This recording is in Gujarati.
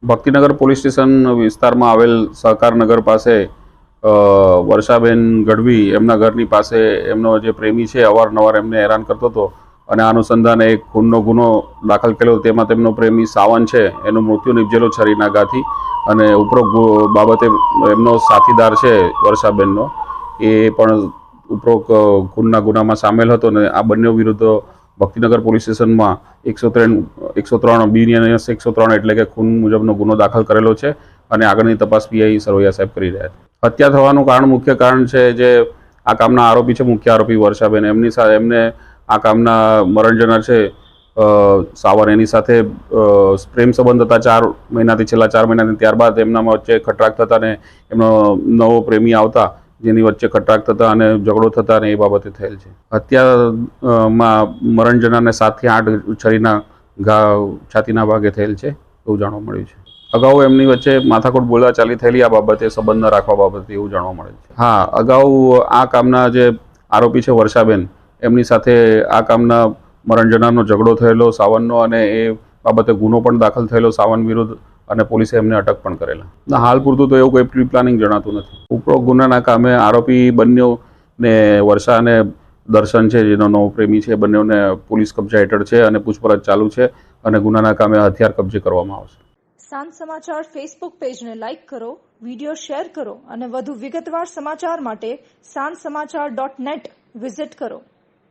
ભક્તિનગર પોલીસ સ્ટેશન વિસ્તારમાં આવેલ સહકારનગર પાસે વર્ષાબેન ગઢવી એમના ઘરની પાસે એમનો જે પ્રેમી છે અવારનવાર એમને હેરાન કરતો હતો અને આ અનુસંધાને એક ખૂનનો ગુનો દાખલ કર્યો. તેમાં તેમનો પ્રેમી સાવન છે એનું મૃત્યુ નિપજેલો છરીના ઘાથી અને ઉપરોક્ત બાબતે એમનો સાથીદાર છે વર્ષાબેનનો એ પણ ઉપરોક્ત ખૂનના ગુનામાં સામેલ હતો અને આ બંને વિરુદ્ધ ભક્તિનગર પોલીસ સ્ટેશનમાં 103 બીએનએસ 103 એટલે કે ખૂન મુજબનો ગુનો દાખલ કરેલો છે અને આગળની તપાસ પીઆઈ સરવૈયા સાહેબ કરી રહ્યા છે. હત્યા થવાનું મુખ્ય કારણ છે જે આ કામના આરોપી છે, મુખ્ય આરોપી વર્ષાબેન, એમને આ કામના મરણ જનાર છે સાવર, એની સાથે પ્રેમ સંબંધ હતા છેલ્લા 4 મહિનાથી. ત્યારબાદ એમનામાં વચ્ચે ખટરાક થતા અને એમનો નવો પ્રેમી આવતા જેની વચ્ચે ખટરાક થતા અને ઝઘડો થતા અને એ બાબતે થયેલ છે. હત્યામાં મરણ જનારને 7 થી 8 છરીના ઘા છાતીના ભાગે થયેલ છે એવું જાણવા મળ્યું છે. અગાઉ એમની વચ્ચે માથાકૂટ બોલાચાલી થયેલી આ બાબતે, સંબંધ ન રાખવા બાબતે એવું જાણવા મળે છે. હા, અગાઉ આ કામના જે આરોપી છે વર્ષાબેન એમની સાથે આ કામના મરણ જનારનો ઝઘડો થયેલો સાવનનો અને એ બાબતે ગુનો પણ દાખલ થયેલો સાવન વિરુદ્ધ અને પોલીસે એમને અટક પણ કરેલા. હાલ પૂરતું તો એવું કોઈ પ્રી પ્લાનિંગ જણાતું નથી. ઉપરોક્ત ગુનાના કામે આરોપી બંનેને વર્ષા અને દર્શન છે જેનો નવો પ્રેમી છે બંનેને પોલીસ કબજા હેઠળ છે અને પૂછપરછ ચાલુ છે અને ગુનાના કામે હથિયાર કબજે કરવામાં આવશે. સાંજ સમાચાર ફેસબુક પેજને લાઇક કરો, વિડીયો શેર કરો અને વધુ વિગતવાર સમાચાર માટે sanssamachar.net વિઝિટ કરો.